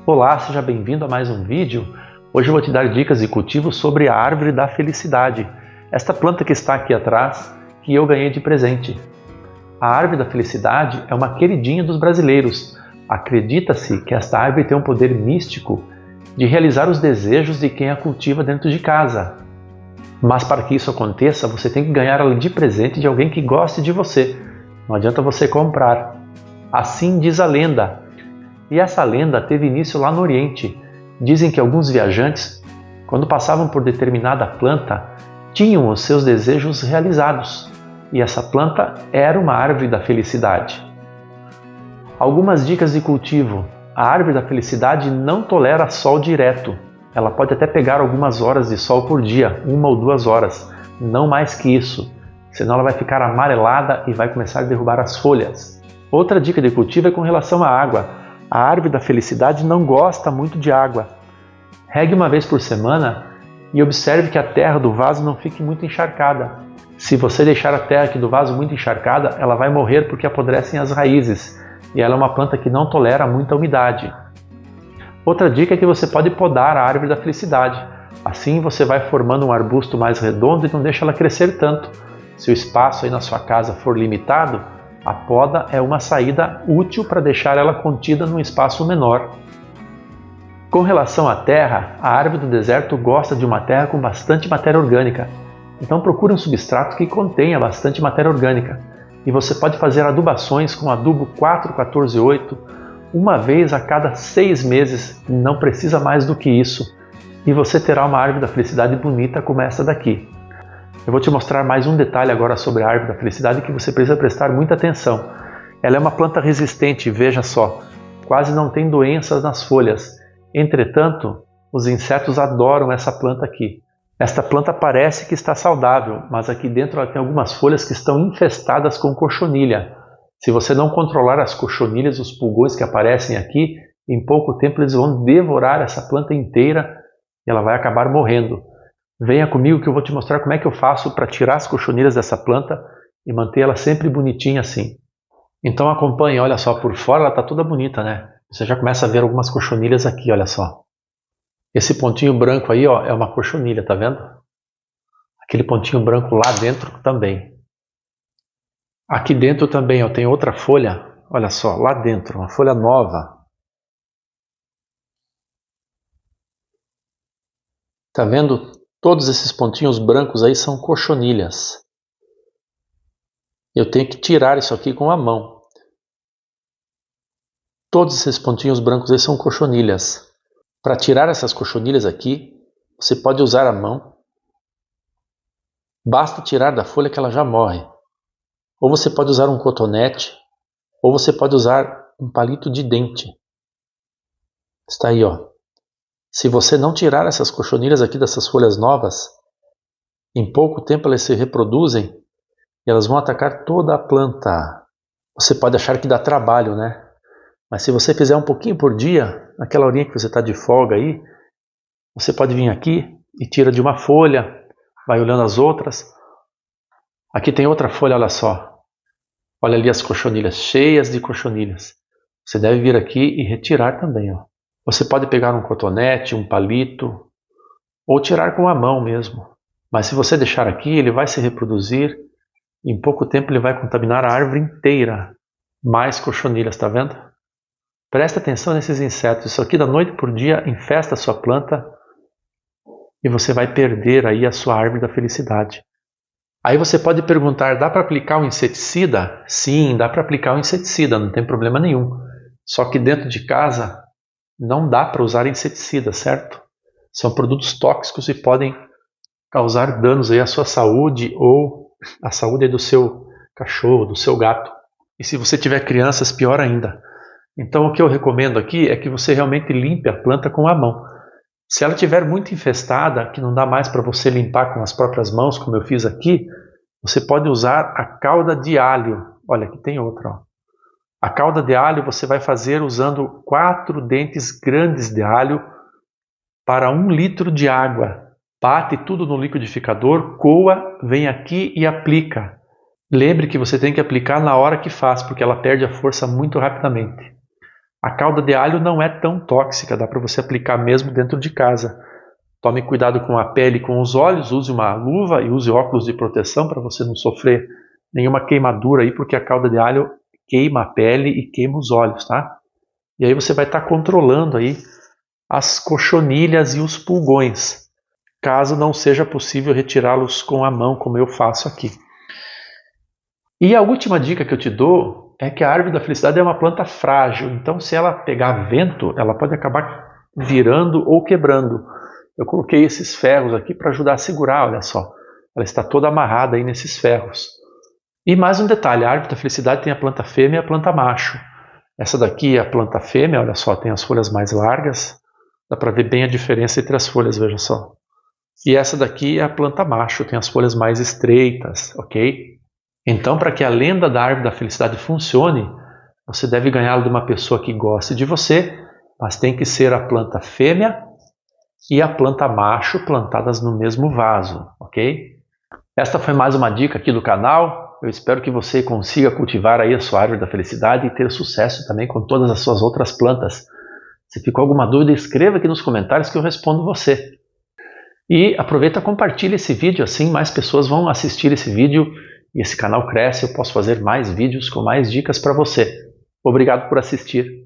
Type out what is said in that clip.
Olá, seja bem-vindo a mais um vídeo. Hoje eu vou te dar dicas de cultivo sobre a árvore da felicidade. Esta planta que está aqui atrás, que eu ganhei de presente. A árvore da felicidade é uma queridinha dos brasileiros. Acredita-se que esta árvore tem um poder místico de realizar os desejos de quem a cultiva dentro de casa. Mas para que isso aconteça, você tem que ganhar ela de presente de alguém que goste de você. Não adianta você comprar. Assim diz a lenda. E essa lenda teve início lá no Oriente. Dizem que alguns viajantes, quando passavam por determinada planta, tinham os seus desejos realizados. E essa planta era uma árvore da felicidade. Algumas dicas de cultivo. A árvore da felicidade não tolera sol direto. Ela pode até pegar algumas horas de sol por dia, 1 ou 2 horas, não mais que isso. Senão ela vai ficar amarelada e vai começar a derrubar as folhas. Outra dica de cultivo é com relação à água. A árvore da felicidade não gosta muito de água. Regue uma vez por semana e observe que a terra do vaso não fique muito encharcada. Se você deixar a terra aqui do vaso muito encharcada, ela vai morrer porque apodrecem as raízes. E ela é uma planta que não tolera muita umidade. Outra dica é que você pode podar a árvore da felicidade. Assim você vai formando um arbusto mais redondo e não deixa ela crescer tanto. Se o espaço aí na sua casa for limitado, a poda é uma saída útil para deixar ela contida num espaço menor. Com relação à terra, a árvore do deserto gosta de uma terra com bastante matéria orgânica. Então procure um substrato que contenha bastante matéria orgânica. E você pode fazer adubações com adubo 4-14-8, uma vez a cada 6 meses, não precisa mais do que isso. E você terá uma árvore da felicidade bonita como essa daqui. Eu vou te mostrar mais um detalhe agora sobre a árvore da felicidade que você precisa prestar muita atenção. Ela é uma planta resistente, veja só, quase não tem doenças nas folhas. Entretanto, os insetos adoram essa planta aqui. Esta planta parece que está saudável, mas aqui dentro ela tem algumas folhas que estão infestadas com cochonilha. Se você não controlar as cochonilhas, os pulgões que aparecem aqui, em pouco tempo eles vão devorar essa planta inteira e ela vai acabar morrendo. Venha comigo que eu vou te mostrar como é que eu faço para tirar as cochonilhas dessa planta e manter ela sempre bonitinha assim. Então acompanhe, olha só, por fora ela está toda bonita, né? Você já começa a ver algumas cochonilhas aqui, olha só. Esse pontinho branco aí, ó, é uma cochonilha, tá vendo? Aquele pontinho branco lá dentro também. Aqui dentro também, ó, tem outra folha, olha só, lá dentro, uma folha nova. Tá vendo? Todos esses pontinhos brancos aí são cochonilhas. Eu tenho que tirar isso aqui com a mão. Todos esses pontinhos brancos aí são cochonilhas. Para tirar essas cochonilhas aqui, você pode usar a mão. Basta tirar da folha que ela já morre. Ou você pode usar um cotonete, ou você pode usar um palito de dente. Está aí, ó. Se você não tirar essas cochonilhas aqui dessas folhas novas, em pouco tempo elas se reproduzem e elas vão atacar toda a planta. Você pode achar que dá trabalho, né? Mas se você fizer um pouquinho por dia, naquela horinha que você está de folga aí, você pode vir aqui e tira de uma folha, vai olhando as outras. Aqui tem outra folha, olha só. Olha ali as cochonilhas, cheias de cochonilhas. Você deve vir aqui e retirar também, ó. Você pode pegar um cotonete, um palito, ou tirar com a mão mesmo. Mas se você deixar aqui, ele vai se reproduzir e em pouco tempo ele vai contaminar a árvore inteira. Mais cochonilhas, tá vendo? Presta atenção nesses insetos. Isso aqui da noite por dia infesta a sua planta e você vai perder aí a sua árvore da felicidade. Aí você pode perguntar, dá para aplicar um inseticida? Sim, dá para aplicar um inseticida, não tem problema nenhum. Só que dentro de casa não dá para usar inseticida, certo? São produtos tóxicos e podem causar danos aí à sua saúde ou à saúde do seu cachorro, do seu gato. E se você tiver crianças, pior ainda. Então o que eu recomendo aqui é que você realmente limpe a planta com a mão. Se ela estiver muito infestada, que não dá mais para você limpar com as próprias mãos, como eu fiz aqui, você pode usar a calda de alho. Olha, aqui tem outra, ó. A calda de alho você vai fazer usando 4 dentes grandes de alho para 1 litro de água. Bate tudo no liquidificador, coa, vem aqui e aplica. Lembre que você tem que aplicar na hora que faz, porque ela perde a força muito rapidamente. A calda de alho não é tão tóxica, dá para você aplicar mesmo dentro de casa. Tome cuidado com a pele e com os olhos, use uma luva e use óculos de proteção para você não sofrer nenhuma queimadura aí, porque a calda de alho queima a pele e queima os olhos, tá? E aí você vai estar controlando aí as cochonilhas e os pulgões, caso não seja possível retirá-los com a mão, como eu faço aqui. E a última dica que eu te dou é que a árvore da felicidade é uma planta frágil, então se ela pegar vento, ela pode acabar virando ou quebrando. Eu coloquei esses ferros aqui para ajudar a segurar, olha só. Ela está toda amarrada aí nesses ferros. E mais um detalhe, a árvore da felicidade tem a planta fêmea e a planta macho. Essa daqui é a planta fêmea, olha só, tem as folhas mais largas. Dá para ver bem a diferença entre as folhas, veja só. E essa daqui é a planta macho, tem as folhas mais estreitas, ok? Então, para que a lenda da árvore da felicidade funcione, você deve ganhá-la de uma pessoa que goste de você, mas tem que ser a planta fêmea e a planta macho plantadas no mesmo vaso, ok? Esta foi mais uma dica aqui do canal. Eu espero que você consiga cultivar aí a sua árvore da felicidade e ter sucesso também com todas as suas outras plantas. Se ficou alguma dúvida, escreva aqui nos comentários que eu respondo você. E aproveita e compartilha esse vídeo, assim mais pessoas vão assistir esse vídeo e esse canal cresce, eu posso fazer mais vídeos com mais dicas para você. Obrigado por assistir.